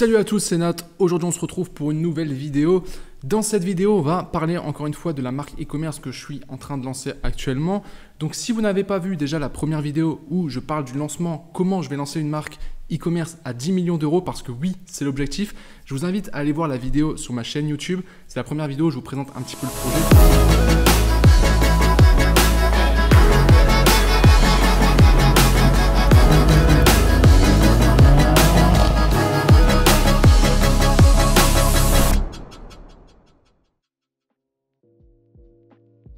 Salut à tous, c'est Nat. Aujourd'hui on se retrouve pour une nouvelle vidéo. Dans cette vidéo, on va parler encore une fois de la marque e-commerce que je suis en train de lancer actuellement. Donc si vous n'avez pas vu déjà la première vidéo où je parle du lancement, comment je vais lancer une marque e-commerce à 10 millions d'euros, parce que oui, c'est l'objectif, je vous invite à aller voir la vidéo sur ma chaîne YouTube. C'est la première vidéo où je vous présente un petit peu le projet.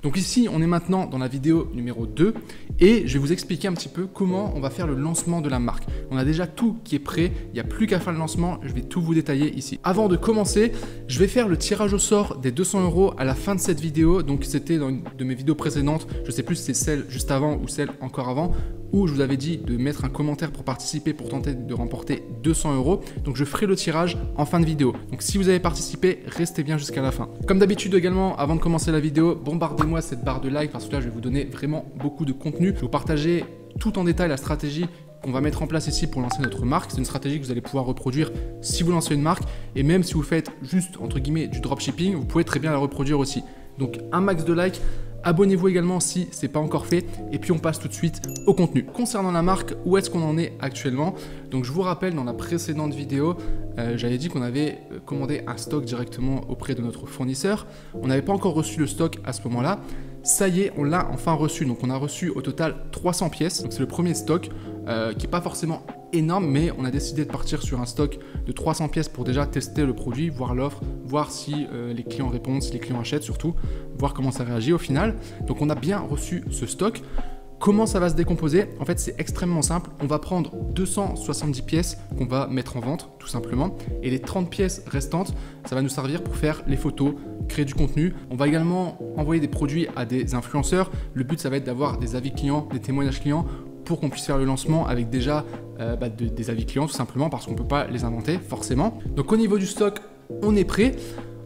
Donc ici, on est maintenant dans la vidéo numéro 2 et je vais vous expliquer un petit peu comment on va faire le lancement de la marque. On a déjà tout qui est prêt, il n'y a plus qu'à faire le lancement, je vais tout vous détailler ici. Avant de commencer, je vais faire le tirage au sort des 200 € à la fin de cette vidéo. Donc c'était dans une de mes vidéos précédentes, je ne sais plus si c'est celle juste avant ou celle encore avant, où je vous avais dit de mettre un commentaire pour participer, pour tenter de remporter 200 €. Donc je ferai le tirage en fin de vidéo. Donc si vous avez participé, restez bien jusqu'à la fin. Comme d'habitude également, avant de commencer la vidéo, bombardez-moi cette barre de like parce que là je vais vous donner vraiment beaucoup de contenu. Je vais vous partager tout en détail la stratégie qu'on va mettre en place ici pour lancer notre marque. C'est une stratégie que vous allez pouvoir reproduire si vous lancez une marque, et même si vous faites juste entre guillemets du dropshipping, vous pouvez très bien la reproduire aussi. Donc un max de likes. Abonnez-vous également si ce n'est pas encore fait, et puis on passe tout de suite au contenu. Concernant la marque, où est-ce qu'on en est actuellement? Donc je vous rappelle, dans la précédente vidéo, j'avais dit qu'on avait commandé un stock directement auprès de notre fournisseur. On n'avait pas encore reçu le stock à ce moment-là. Ça y est, on l'a enfin reçu. Donc on a reçu au total 300 pièces. Donc c'est le premier stock qui n'est pas forcément énorme, mais on a décidé de partir sur un stock de 300 pièces pour déjà tester le produit, voir l'offre, voir si les clients répondent, si les clients achètent surtout, voir comment ça réagit au final. Donc on a bien reçu ce stock. Comment ça va se décomposer? En fait, c'est extrêmement simple. On va prendre 270 pièces qu'on va mettre en vente, tout simplement. Et les 30 pièces restantes, ça va nous servir pour faire les photos, créer du contenu. On va également envoyer des produits à des influenceurs. Le but, ça va être d'avoir des avis clients, des témoignages clients, pour qu'on puisse faire le lancement avec déjà des avis clients, tout simplement, parce qu'on ne peut pas les inventer, forcément. Donc au niveau du stock, on est prêt.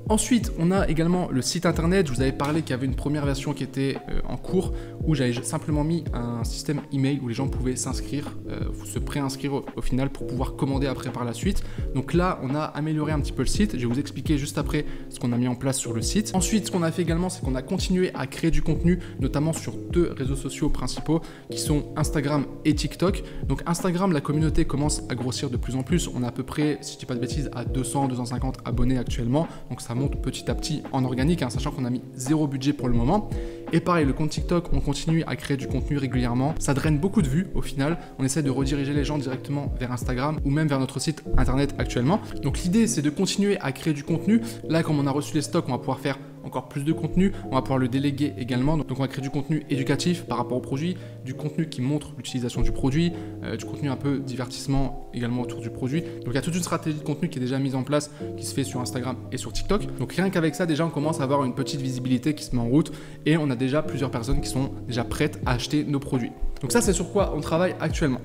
Ensuite, on a également le site internet. Je vous avais parlé qu'il y avait une première version qui était en cours, où j'avais simplement mis un système email où les gens pouvaient s'inscrire, se préinscrire au final pour pouvoir commander après par la suite. Donc là, on a amélioré un petit peu le site. Je vais vous expliquer juste après ce qu'on a mis en place sur le site. Ensuite, ce qu'on a fait également, c'est qu'on a continué à créer du contenu, notamment sur 2 réseaux sociaux principaux qui sont Instagram et TikTok. Donc Instagram, la communauté commence à grossir de plus en plus. On a à peu près, si je ne dis pas de bêtises, à 200-250 abonnés actuellement. Donc ça monte petit à petit en organique, sachant qu'on a mis 0 budget pour le moment. Et pareil, le compte TikTok, on continue à créer du contenu régulièrement. Ça draine beaucoup de vues au final. On essaie de rediriger les gens directement vers Instagram ou même vers notre site internet actuellement. Donc l'idée, c'est de continuer à créer du contenu. Là, comme on a reçu les stocks, on va pouvoir faire encore plus de contenu, on va pouvoir le déléguer également. Donc on va créer du contenu éducatif par rapport au produit, du contenu qui montre l'utilisation du produit, du contenu un peu divertissement également autour du produit. Donc il y a toute une stratégie de contenu qui est déjà mise en place, qui se fait sur Instagram et sur TikTok. Donc rien qu'avec ça, déjà on commence à avoir une petite visibilité qui se met en route, et on a déjà plusieurs personnes qui sont déjà prêtes à acheter nos produits. Donc ça, c'est sur quoi on travaille actuellement.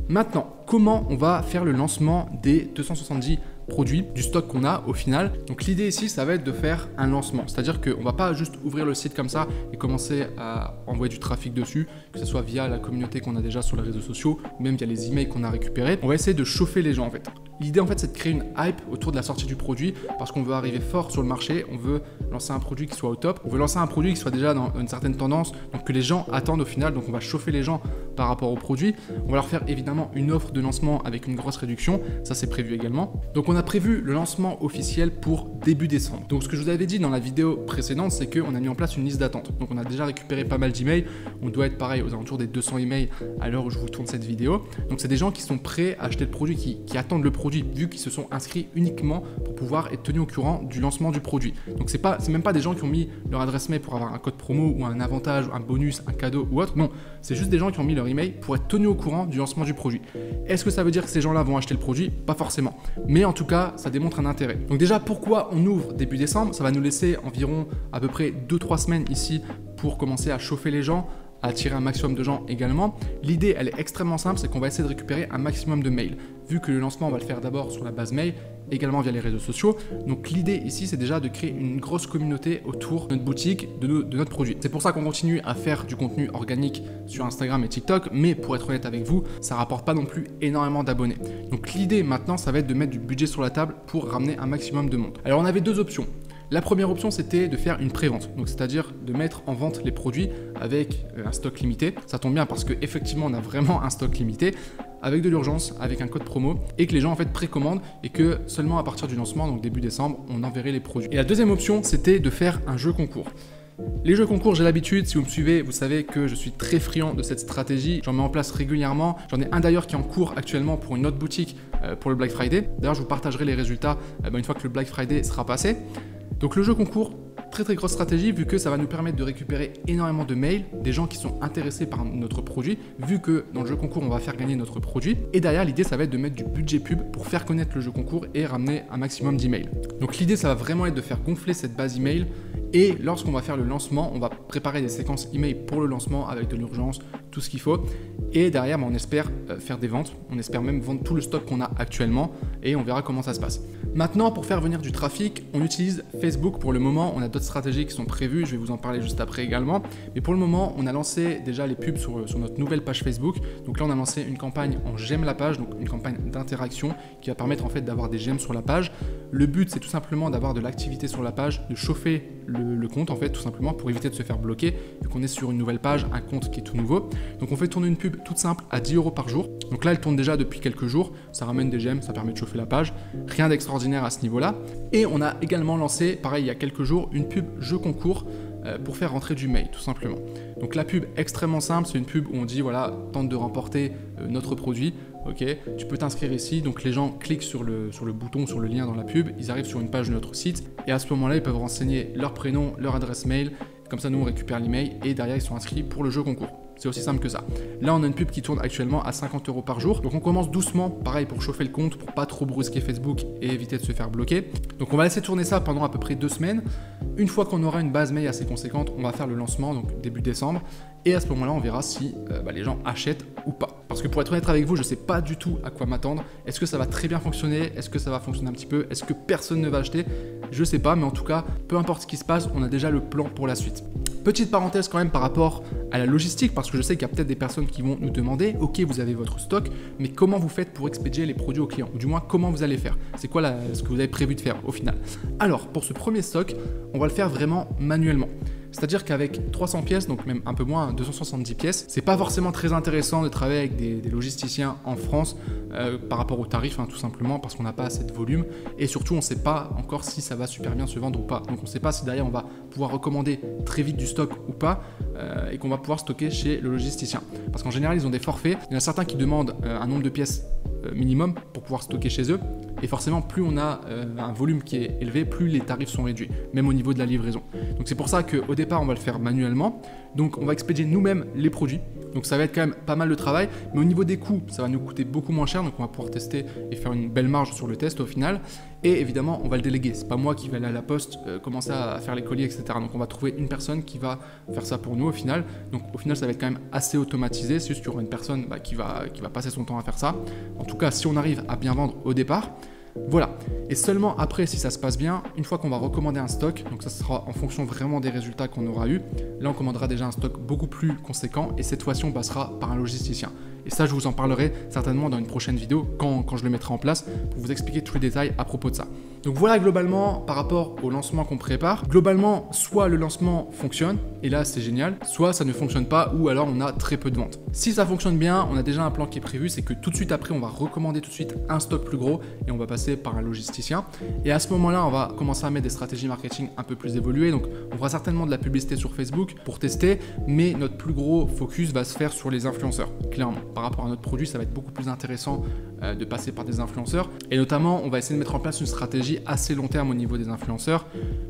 Maintenant, comment on va faire le lancement des 270 produits du stock qu'on a au final? Donc l'idée ici, ça va être de faire un lancement, c'est-à-dire qu'on ne va pas juste ouvrir le site comme ça et commencer à envoyer du trafic dessus, que ce soit via la communauté qu'on a déjà sur les réseaux sociaux ou même via les emails qu'on a récupérés. On va essayer de chauffer les gens en fait. L'idée en fait, c'est de créer une hype autour de la sortie du produit, parce qu'on veut arriver fort sur le marché, on veut lancer un produit qui soit au top, on veut lancer un produit qui soit déjà dans une certaine tendance, donc que les gens attendent au final. Donc on va chauffer les gens par rapport au produit. On va leur faire évidemment une offre de lancement avec une grosse réduction, ça c'est prévu également. Donc on a prévu le lancement officiel pour début décembre. Donc ce que je vous avais dit dans la vidéo précédente, c'est qu'on a mis en place une liste d'attente. Donc on a déjà récupéré pas mal d'emails, on doit être pareil aux alentours des 200 emails à l'heure où je vous tourne cette vidéo. Donc c'est des gens qui sont prêts à acheter le produit, qui attendent le produit, vu qu'ils se sont inscrits uniquement pour pouvoir être tenus au courant du lancement du produit. Donc c'est même pas des gens qui ont mis leur adresse mail pour avoir un code promo ou un avantage, un bonus, un cadeau ou autre. Non, c'est juste des gens qui ont mis leur email pour être tenus au courant du lancement du produit. Est-ce que ça veut dire que ces gens-là vont acheter le produit? Pas forcément. Mais en tout cas, ça démontre un intérêt. Donc déjà, pourquoi on ouvre début décembre? Ça va nous laisser environ à peu près 2-3 semaines ici pour commencer à chauffer les gens, à attirer un maximum de gens également. L'idée, elle est extrêmement simple, c'est qu'on va essayer de récupérer un maximum de mails. vu que le lancement on va le faire d'abord sur la base mail, également via les réseaux sociaux. Donc l'idée ici c'est déjà de créer une grosse communauté autour de notre boutique, de notre produit. C'est pour ça qu'on continue à faire du contenu organique sur Instagram et TikTok, mais pour être honnête avec vous, ça rapporte pas non plus énormément d'abonnés. Donc l'idée maintenant ça va être de mettre du budget sur la table pour ramener un maximum de monde. Alors on avait deux options. La première option, c'était de faire une pré-vente, donc c'est-à-dire de mettre en vente les produits avec un stock limité. Ça tombe bien parce qu'effectivement, on a vraiment un stock limité, avec de l'urgence, avec un code promo, et que les gens en fait précommandent et que seulement à partir du lancement, donc début décembre, on enverrait les produits. Et la deuxième option, c'était de faire un jeu concours. Les jeux concours, j'ai l'habitude, si vous me suivez, vous savez que je suis très friand de cette stratégie, j'en mets en place régulièrement, j'en ai un d'ailleurs qui est en cours actuellement pour une autre boutique pour le Black Friday. D'ailleurs, je vous partagerai les résultats une fois que le Black Friday sera passé. Donc le jeu concours, très grosse stratégie vu que ça va nous permettre de récupérer énormément de mails, des gens qui sont intéressés par notre produit, vu que dans le jeu concours on va faire gagner notre produit. Et derrière l'idée ça va être de mettre du budget pub pour faire connaître le jeu concours et ramener un maximum d'emails. Donc l'idée ça va vraiment être de faire gonfler cette base email. Et lorsqu'on va faire le lancement, on va préparer des séquences email pour le lancement avec de l'urgence, tout ce qu'il faut. Et derrière, on espère faire des ventes. On espère même vendre tout le stock qu'on a actuellement et on verra comment ça se passe. Maintenant, pour faire venir du trafic, on utilise Facebook pour le moment. On a d'autres stratégies qui sont prévues. Je vais vous en parler juste après également. Mais pour le moment, on a lancé déjà les pubs sur notre nouvelle page Facebook. Donc là, on a lancé une campagne en j'aime la page, donc une campagne d'interaction qui va permettre en fait d'avoir des j'aime sur la page. Le but, c'est tout simplement d'avoir de l'activité sur la page, de chauffer le compte en fait tout simplement pour éviter de se faire bloquer vu qu'on est sur une nouvelle page, un compte qui est tout nouveau. Donc on fait tourner une pub toute simple à 10 € par jour. Donc là elle tourne déjà depuis quelques jours, ça ramène des j'aime, ça permet de chauffer la page, rien d'extraordinaire à ce niveau-là. Et on a également lancé, pareil il y a quelques jours, une pub jeu concours pour faire rentrer du mail tout simplement. Donc la pub extrêmement simple, c'est une pub où on dit voilà, tente de remporter notre produit. Ok, tu peux t'inscrire ici, donc les gens cliquent sur le bouton, sur le lien dans la pub, ils arrivent sur une page de notre site et à ce moment-là, ils peuvent renseigner leur prénom, leur adresse mail, comme ça nous on récupère l'email et derrière ils sont inscrits pour le jeu concours. C'est aussi simple que ça. Là, on a une pub qui tourne actuellement à 50 € par jour. Donc on commence doucement, pareil pour chauffer le compte, pour pas trop brusquer Facebook et éviter de se faire bloquer. Donc on va laisser tourner ça pendant à peu près 2 semaines. Une fois qu'on aura une base mail assez conséquente, on va faire le lancement, donc début décembre. Et à ce moment-là, on verra si les gens achètent ou pas. Parce que pour être honnête avec vous, je ne sais pas du tout à quoi m'attendre. Est-ce que ça va très bien fonctionner? Est-ce que ça va fonctionner un petit peu? Est-ce que personne ne va acheter? Je ne sais pas, mais en tout cas, peu importe ce qui se passe, on a déjà le plan pour la suite. Petite parenthèse quand même par rapport à la logistique, parce que je sais qu'il y a peut-être des personnes qui vont nous demander, ok, vous avez votre stock, mais comment vous faites pour expédier les produits aux clients? Ou du moins, comment vous allez faire? C'est quoi ce que vous avez prévu de faire au final? Alors, pour ce premier stock, on va le faire vraiment manuellement. C'est-à-dire qu'avec 300 pièces, donc même un peu moins, 270 pièces, c'est pas forcément très intéressant de travailler avec des logisticiens en France par rapport aux tarifs, tout simplement parce qu'on n'a pas assez de volume et surtout on ne sait pas encore si ça va super bien se vendre ou pas. Donc on ne sait pas si derrière on va pouvoir recommander très vite du stock ou pas et qu'on va pouvoir stocker chez le logisticien. Parce qu'en général ils ont des forfaits, il y en a certains qui demandent un nombre de pièces minimum pour pouvoir stocker chez eux. Et forcément, plus on a un volume qui est élevé, plus les tarifs sont réduits, même au niveau de la livraison. Donc c'est pour ça qu'au départ, on va le faire manuellement. Donc on va expédier nous-mêmes les produits. Donc ça va être quand même pas mal de travail. Mais au niveau des coûts, ça va nous coûter beaucoup moins cher. Donc on va pouvoir tester et faire une belle marge sur le test au final. Et évidemment, on va le déléguer. C'est pas moi qui vais aller à la poste, commencer à faire les colis, etc. Donc on va trouver une personne qui va faire ça pour nous au final. Donc au final, ça va être quand même assez automatisé. C'est juste qu'il y aura une personne qui va passer son temps à faire ça. En tout cas, si on arrive à bien vendre au départ. Voilà, et seulement après, si ça se passe bien, une fois qu'on va recommander un stock, donc ça sera en fonction vraiment des résultats qu'on aura eu, là on commandera déjà un stock beaucoup plus conséquent et cette fois-ci on passera par un logisticien. Et ça, je vous en parlerai certainement dans une prochaine vidéo quand je le mettrai en place pour vous expliquer tous les détails à propos de ça. Donc voilà globalement par rapport au lancement qu'on prépare. Globalement, soit le lancement fonctionne, et là c'est génial, soit ça ne fonctionne pas ou alors on a très peu de ventes. Si ça fonctionne bien, on a déjà un plan qui est prévu, c'est que tout de suite après on va recommander tout de suite un stock plus gros et on va passer par un logisticien. Et à ce moment-là, on va commencer à mettre des stratégies marketing un peu plus évoluées. Donc on fera certainement de la publicité sur Facebook pour tester, mais notre plus gros focus va se faire sur les influenceurs, clairement. Par rapport à notre produit, ça va être beaucoup plus intéressant de passer par des influenceurs. Et notamment, on va essayer de mettre en place une stratégie assez long terme au niveau des influenceurs,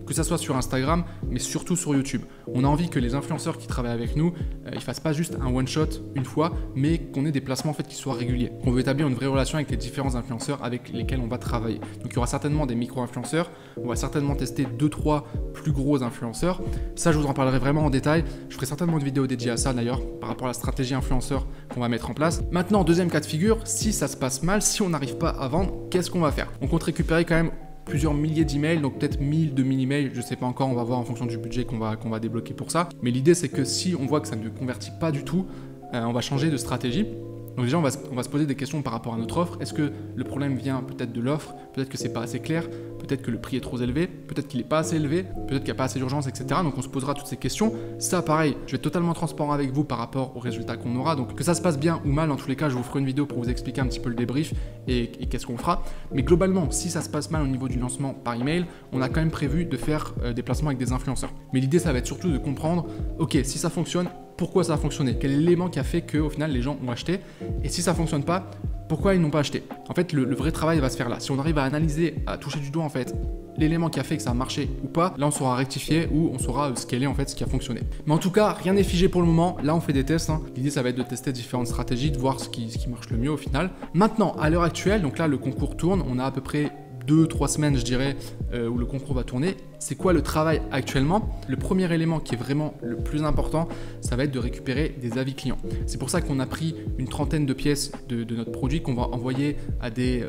que ça soit sur Instagram, mais surtout sur YouTube. On a envie que les influenceurs qui travaillent avec nous, ils fassent pas juste un one-shot une fois, mais qu'on ait des placements en fait qui soient réguliers. On veut établir une vraie relation avec les différents influenceurs avec lesquels on va travailler. Donc il y aura certainement des micro-influenceurs, on va certainement tester 2-3 plus gros influenceurs. Ça, je vous en parlerai vraiment en détail. Je ferai certainement une vidéo dédiée à ça d'ailleurs, par rapport à la stratégie influenceur qu'on va mettre en en place. Maintenant, deuxième cas de figure, si ça se passe mal, si on n'arrive pas à vendre, qu'est-ce qu'on va faire? On compte récupérer quand même plusieurs milliers d'emails, donc peut-être 1000, 2000 emails, je sais pas encore, on va voir en fonction du budget qu'on va débloquer pour ça. Mais l'idée c'est que si on voit que ça ne convertit pas du tout, on va changer de stratégie. Donc déjà on va se poser des questions par rapport à notre offre. Est-ce que le problème vient peut-être de l'offre, peut-être que c'est pas assez clair, peut-être que le prix est trop élevé, peut-être qu'il n'est pas assez élevé, peut-être qu'il n'y a pas assez d'urgence, etc. Donc on se posera toutes ces questions. Ça pareil, je vais être totalement transparent avec vous par rapport aux résultats qu'on aura. Donc que ça se passe bien ou mal, en tous les cas je vous ferai une vidéo pour vous expliquer un petit peu le débrief et qu'est-ce qu'on fera. Mais globalement, si ça se passe mal au niveau du lancement par email, on a quand même prévu de faire des placements avec des influenceurs. Mais l'idée ça va être surtout de comprendre, ok, si ça fonctionne, pourquoi ça a fonctionné? Quel est l'élément qui a fait qu'au final les gens ont acheté? Et si ça ne fonctionne pas, pourquoi ils n'ont pas acheté? En fait, le vrai travail va se faire là. Si on arrive à analyser, à toucher du doigt en fait l'élément qui a fait que ça a marché ou pas, là on saura rectifier ou on saura scaler en fait ce qui a fonctionné. Mais en tout cas, rien n'est figé pour le moment. Là on fait des tests. L'idée ça va être de tester différentes stratégies, de voir ce qui marche le mieux au final. Maintenant, à l'heure actuelle, donc là le concours tourne, on a à peu près 2-3 semaines je dirais où le concours va tourner. C'est quoi le travail actuellement? Le premier élément qui est vraiment le plus important, ça va être de récupérer des avis clients. C'est pour ça qu'on a pris une trentaine de pièces de notre produit qu'on va envoyer à des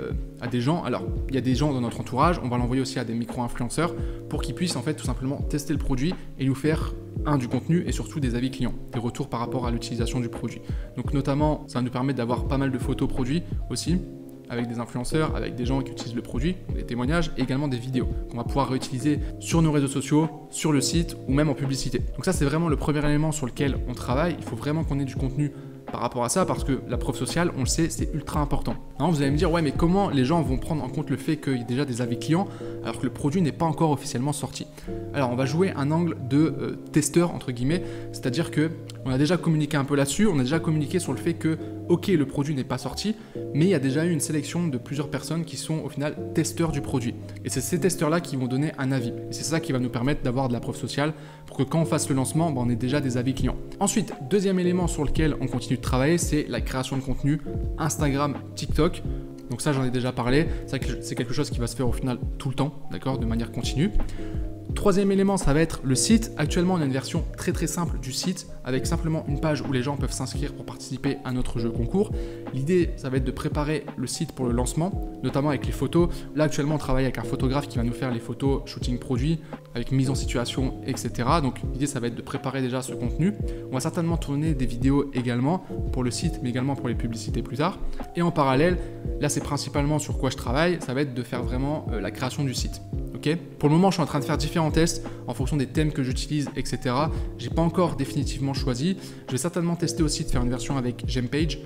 gens. Alors il y a des gens dans notre entourage, on va l'envoyer aussi à des micro-influenceurs pour qu'ils puissent en fait tout simplement tester le produit et nous faire du contenu et surtout des avis clients, des retours par rapport à l'utilisation du produit. Donc notamment ça va nous permettre d'avoir pas mal de photos produits aussi, avec des influenceurs, avec des gens qui utilisent le produit, des témoignages et également des vidéos qu'on va pouvoir réutiliser sur nos réseaux sociaux, sur le site ou même en publicité. Donc ça c'est vraiment le premier élément sur lequel on travaille. Il faut vraiment qu'on ait du contenu par rapport à ça parce que la preuve sociale, on le sait, c'est ultra important. Non, vous allez me dire, ouais mais comment les gens vont prendre en compte le fait qu'il y ait déjà des avis clients alors que le produit n'est pas encore officiellement sorti? Alors on va jouer un angle de testeur entre guillemets, c'est-à-dire que on a déjà communiqué un peu là-dessus, on a déjà communiqué sur le fait que ok le produit n'est pas sorti, mais il y a déjà eu une sélection de plusieurs personnes qui sont au final testeurs du produit. Et c'est ces testeurs-là qui vont donner un avis. Et c'est ça qui va nous permettre d'avoir de la preuve sociale pour que quand on fasse le lancement, on ait déjà des avis clients. Ensuite, deuxième élément sur lequel on continue de travailler, c'est la création de contenu Instagram, TikTok. Donc ça j'en ai déjà parlé, c'est quelque chose qui va se faire au final tout le temps, d'accord, de manière continue. Troisième élément, ça va être le site. Actuellement, on a une version très simple du site avec simplement une page où les gens peuvent s'inscrire pour participer à notre jeu concours. L'idée, ça va être de préparer le site pour le lancement, notamment avec les photos. Là, actuellement, on travaille avec un photographe qui va nous faire les photos shooting produit, avec mise en situation, etc. Donc, l'idée, ça va être de préparer déjà ce contenu. On va certainement tourner des vidéos également pour le site, mais également pour les publicités plus tard. Et en parallèle, là, c'est principalement sur quoi je travaille, ça va être de faire vraiment la création du site. Okay. Pour le moment, je suis en train de faire différents tests en fonction des thèmes que j'utilise, etc. J'ai pas encore définitivement choisi. Je vais certainement tester aussi de faire une version avec Gempage,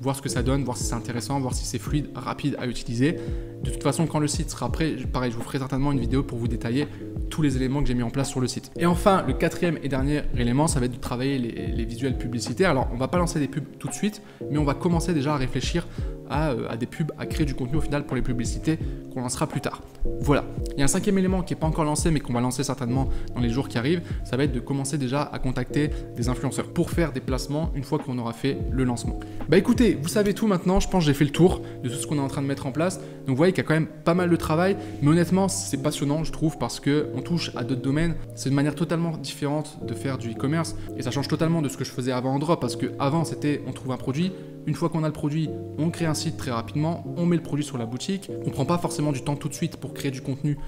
voir ce que ça donne, voir si c'est intéressant, voir si c'est fluide, rapide à utiliser. De toute façon, quand le site sera prêt, pareil, je vous ferai certainement une vidéo pour vous détailler tous les éléments que j'ai mis en place sur le site. Et enfin, le quatrième et dernier élément, ça va être de travailler les visuels publicitaires. Alors, on va pas lancer des pubs tout de suite, mais on va commencer déjà à réfléchir à des pubs, à créer du contenu au final pour les publicités qu'on lancera plus tard. Voilà. Il y a un cinquième élément qui n'est pas encore lancé, mais qu'on va lancer certainement dans les jours qui arrivent. Ça va être de commencer déjà à contacter des influenceurs pour faire des placements une fois qu'on aura fait le lancement. Bah écoutez, vous savez tout maintenant. Je pense que j'ai fait le tour de tout ce qu'on est en train de mettre en place. Donc vous voyez qu'il y a quand même pas mal de travail, mais honnêtement, c'est passionnant, je trouve, parce qu'on touche à d'autres domaines. C'est une manière totalement différente de faire du e-commerce et ça change totalement de ce que je faisais avant en drop, parce que avant c'était on trouve un produit. Une fois qu'on a le produit, on crée un site très rapidement, on met le produit sur la boutique. On ne prend pas forcément du temps tout de suite pour créer du contenu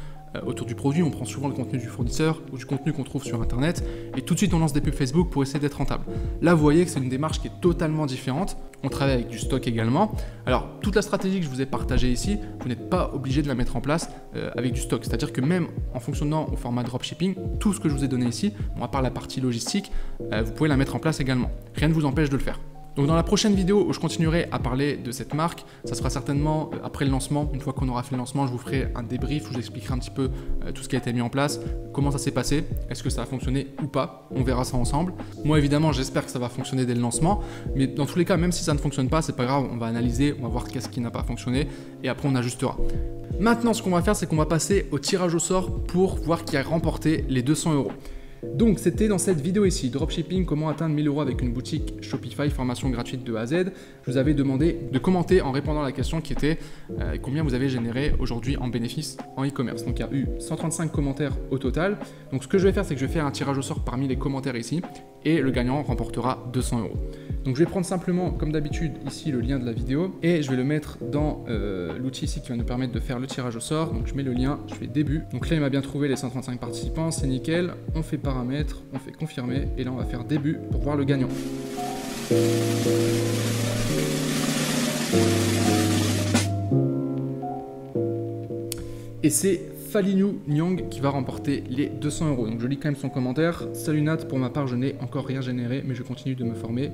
autour du produit. On prend souvent le contenu du fournisseur ou du contenu qu'on trouve sur Internet et tout de suite on lance des pubs Facebook pour essayer d'être rentable. Là, vous voyez que c'est une démarche qui est totalement différente. On travaille avec du stock également. Alors, toute la stratégie que je vous ai partagée ici, vous n'êtes pas obligé de la mettre en place avec du stock. C'est-à-dire que même en fonctionnant au format dropshipping, tout ce que je vous ai donné ici, à part la partie logistique, vous pouvez la mettre en place également. Rien ne vous empêche de le faire. Donc dans la prochaine vidéo où je continuerai à parler de cette marque, ça sera certainement après le lancement. Une fois qu'on aura fait le lancement, je vous ferai un débrief où j'expliquerai un petit peu tout ce qui a été mis en place, comment ça s'est passé, est-ce que ça a fonctionné ou pas, on verra ça ensemble. Moi évidemment j'espère que ça va fonctionner dès le lancement, mais dans tous les cas, même si ça ne fonctionne pas, c'est pas grave, on va analyser, on va voir qu'est-ce qui n'a pas fonctionné et après on ajustera. Maintenant ce qu'on va faire, c'est qu'on va passer au tirage au sort pour voir qui a remporté les 200 €. Donc c'était dans cette vidéo ici, dropshipping, comment atteindre 1000 € avec une boutique Shopify, formation gratuite de A à Z. Je vous avais demandé de commenter en répondant à la question qui était combien vous avez généré aujourd'hui en bénéfice en e-commerce. Donc il y a eu 135 commentaires au total. Donc ce que je vais faire, c'est que je vais faire un tirage au sort parmi les commentaires ici et le gagnant remportera 200 €. Donc je vais prendre simplement, comme d'habitude, ici le lien de la vidéo et je vais le mettre dans l'outil ici qui va nous permettre de faire le tirage au sort. Donc je mets le lien, je fais début. Donc là il m'a bien trouvé les 135 participants, c'est nickel. On fait paramètres, on fait confirmer et là on va faire début pour voir le gagnant. Et c'est Falinu Nyang qui va remporter les 200 €. Donc je lis quand même son commentaire. Salut Nat, pour ma part je n'ai encore rien généré mais je continue de me former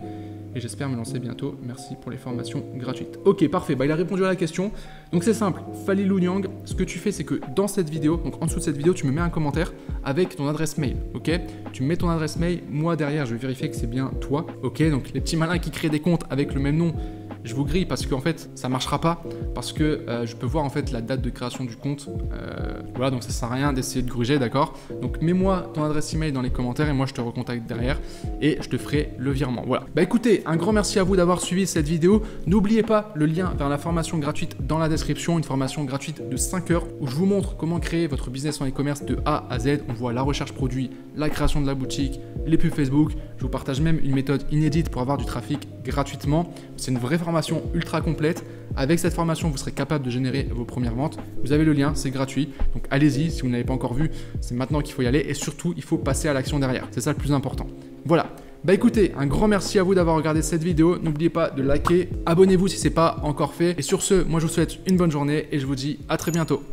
et j'espère me lancer bientôt. Merci pour les formations gratuites. Ok, parfait, bah, il a répondu à la question. Donc c'est simple, Falinu Nyang, ce que tu fais c'est que dans cette vidéo, donc en dessous de cette vidéo, tu me mets un commentaire avec ton adresse mail, ok? Tu me mets ton adresse mail, moi derrière je vais vérifier que c'est bien toi, ok? Donc les petits malins qui créent des comptes avec le même nom, je vous grille parce qu'en fait ça marchera pas parce que je peux voir en fait la date de création du compte, voilà, donc ça sert à rien d'essayer de gruger, d'accord? Donc mets-moi ton adresse email dans les commentaires et moi je te recontacte derrière et je te ferai le virement, voilà. Bah écoutez, un grand merci à vous d'avoir suivi cette vidéo. N'oubliez pas le lien vers la formation gratuite dans la description, une formation gratuite de 5 heures où je vous montre comment créer votre business en e-commerce de A à Z. On voit la recherche produit, la création de la boutique, les pubs Facebook. Je vous partage même une méthode inédite pour avoir du trafic gratuitement. C'est une vraie formation ultra complète. Avec cette formation, vous serez capable de générer vos premières ventes. Vous avez le lien, c'est gratuit. Donc allez-y, si vous n'avez pas encore vu, c'est maintenant qu'il faut y aller. Et surtout, il faut passer à l'action derrière. C'est ça le plus important. Voilà. Bah écoutez, un grand merci à vous d'avoir regardé cette vidéo. N'oubliez pas de liker, abonnez-vous si ce n'est pas encore fait. Et sur ce, moi je vous souhaite une bonne journée et je vous dis à très bientôt.